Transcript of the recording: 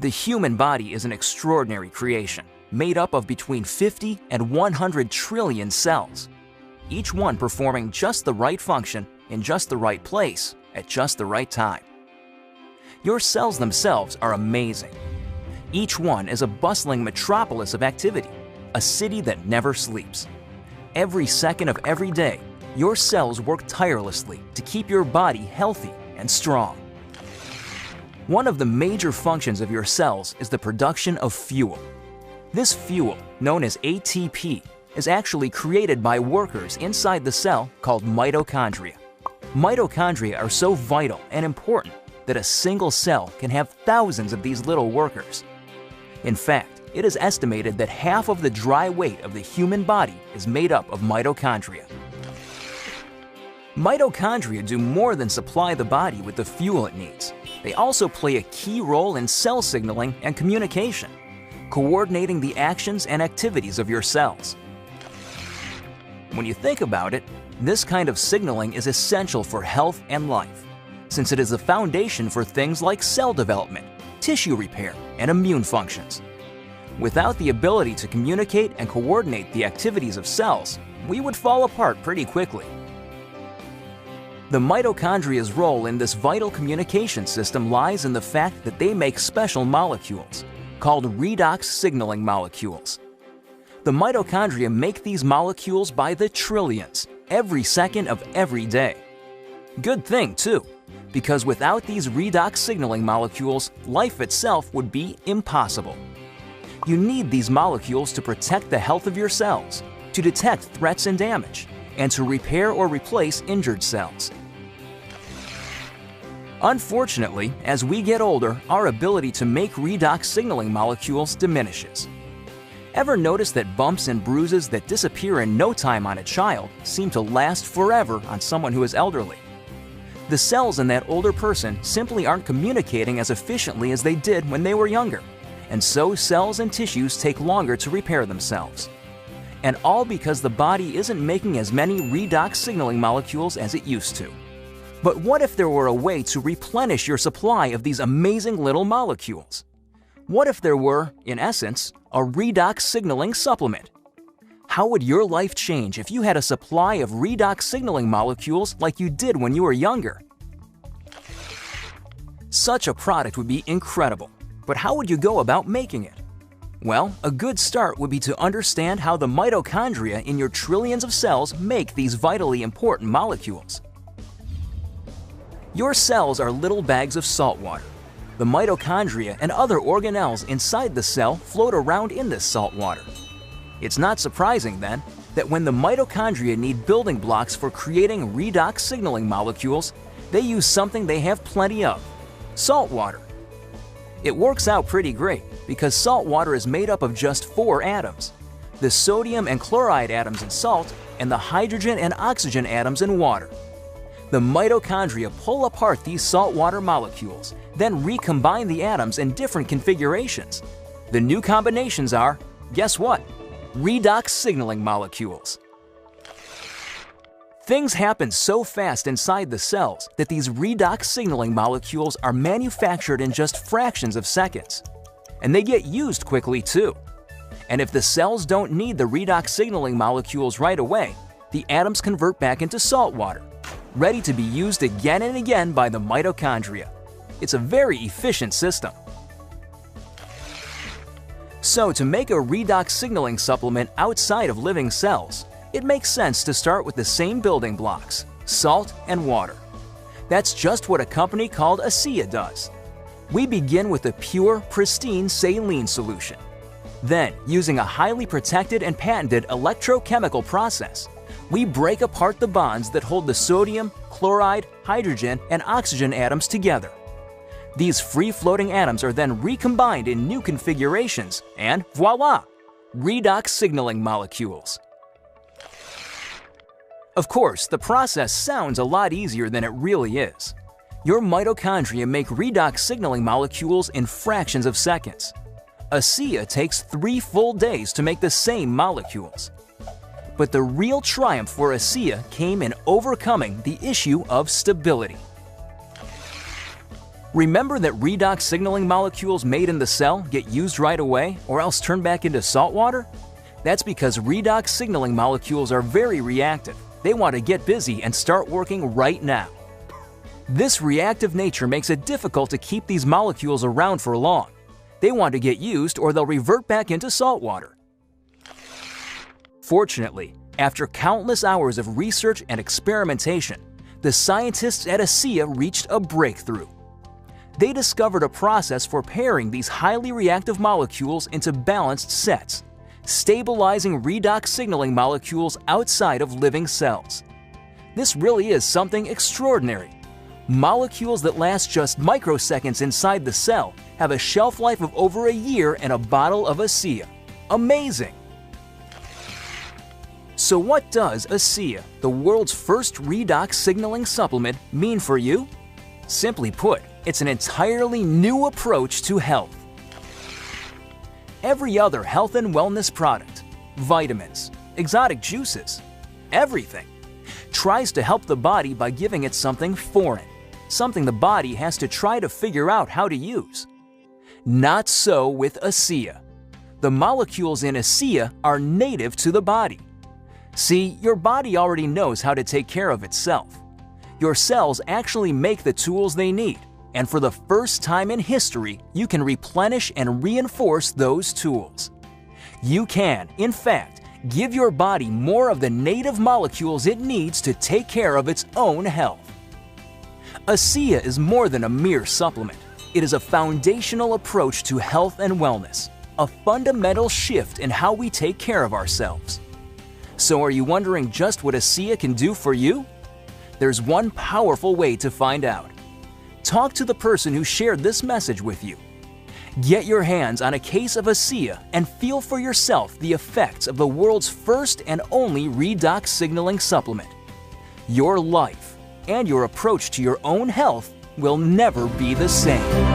The human body is an extraordinary creation, made up of between 50 and 100 trillion cells, each one performing just the right function in just the right place at just the right time. Your cells themselves are amazing. Each one is a bustling metropolis of activity, a city that never sleeps. Every second of every day, your cells work tirelessly to keep your body healthy and strong. One of the major functions of your cells is the production of fuel. This fuel, known as ATP, is actually created by workers inside the cell called mitochondria. Mitochondria are so vital and important that a single cell can have thousands of these little workers. In fact, it is estimated that half of the dry weight of the human body is made up of mitochondria. Mitochondria do more than supply the body with the fuel it needs. They also play a key role in cell signaling and communication, coordinating the actions and activities of your cells. When you think about it, this kind of signaling is essential for health and life, since it is the foundation for things like cell development, tissue repair, and immune functions. Without the ability to communicate and coordinate the activities of cells, we would fall apart pretty quickly. The mitochondria's role in this vital communication system lies in the fact that they make special molecules, called redox signaling molecules. The mitochondria make these molecules by the trillions, every second of every day. Good thing, too, because without these redox signaling molecules, life itself would be impossible. You need these molecules to protect the health of your cells, to detect threats and damage, and to repair or replace injured cells. Unfortunately, as we get older, our ability to make redox signaling molecules diminishes. Ever notice that bumps and bruises that disappear in no time on a child seem to last forever on someone who is elderly? The cells in that older person simply aren't communicating as efficiently as they did when they were younger, and so cells and tissues take longer to repair themselves. And all because the body isn't making as many redox signaling molecules as it used to. But what if there were a way to replenish your supply of these amazing little molecules? What if there were, in essence, a redox signaling supplement? How would your life change if you had a supply of redox signaling molecules like you did when you were younger? Such a product would be incredible, but how would you go about making it? Well, a good start would be to understand how the mitochondria in your trillions of cells make these vitally important molecules. Your cells are little bags of salt water. The mitochondria and other organelles inside the cell float around in this salt water. It's not surprising, then, that when the mitochondria need building blocks for creating redox signaling molecules, they use something they have plenty of: salt water. It works out pretty great because salt water is made up of just 4 atoms: the sodium and chloride atoms in salt and the hydrogen and oxygen atoms in water. The mitochondria pull apart these saltwater molecules, then recombine the atoms in different configurations. The new combinations are, guess what? Redox signaling molecules. Things happen so fast inside the cells that these redox signaling molecules are manufactured in just fractions of seconds. And they get used quickly too. And if the cells don't need the redox signaling molecules right away, the atoms convert back into salt water, ready to be used again and again by the mitochondria. It's a very efficient system. So to make a redox signaling supplement outside of living cells, it makes sense to start with the same building blocks: salt and water. That's just what a company called Asea does. We begin with a pure, pristine saline solution. Then, using a highly protected and patented electrochemical process, we break apart the bonds that hold the sodium, chloride, hydrogen, and oxygen atoms together. These free-floating atoms are then recombined in new configurations, and voila! Redox signaling molecules. Of course, the process sounds a lot easier than it really is. Your mitochondria make redox signaling molecules in fractions of seconds. Asea takes 3 full days to make the same molecules. But the real triumph for Asea came in overcoming the issue of stability. Remember that redox signaling molecules made in the cell get used right away or else turn back into salt water? That's because redox signaling molecules are very reactive. They want to get busy and start working right now. This reactive nature makes it difficult to keep these molecules around for long. They want to get used or they'll revert back into salt water. Fortunately, after countless hours of research and experimentation, the scientists at Asea reached a breakthrough. They discovered a process for pairing these highly reactive molecules into balanced sets, stabilizing redox signaling molecules outside of living cells. This really is something extraordinary. Molecules that last just microseconds inside the cell have a shelf life of over a year in a bottle of Asea. Amazing! So what does Asea, the world's first redox signaling supplement, mean for you? Simply put, it's an entirely new approach to health. Every other health and wellness product, vitamins, exotic juices, everything, tries to help the body by giving it something foreign, something the body has to try to figure out how to use. Not so with Asea. The molecules in Asea are native to the body. See, your body already knows how to take care of itself. Your cells actually make the tools they need, and for the first time in history, you can replenish and reinforce those tools. You can, in fact, give your body more of the native molecules it needs to take care of its own health. Asea is more than a mere supplement. It is a foundational approach to health and wellness, a fundamental shift in how we take care of ourselves. So are you wondering just what Asea can do for you? There's one powerful way to find out. Talk to the person who shared this message with you. Get your hands on a case of Asea and feel for yourself the effects of the world's first and only redox signaling supplement. Your life and your approach to your own health will never be the same.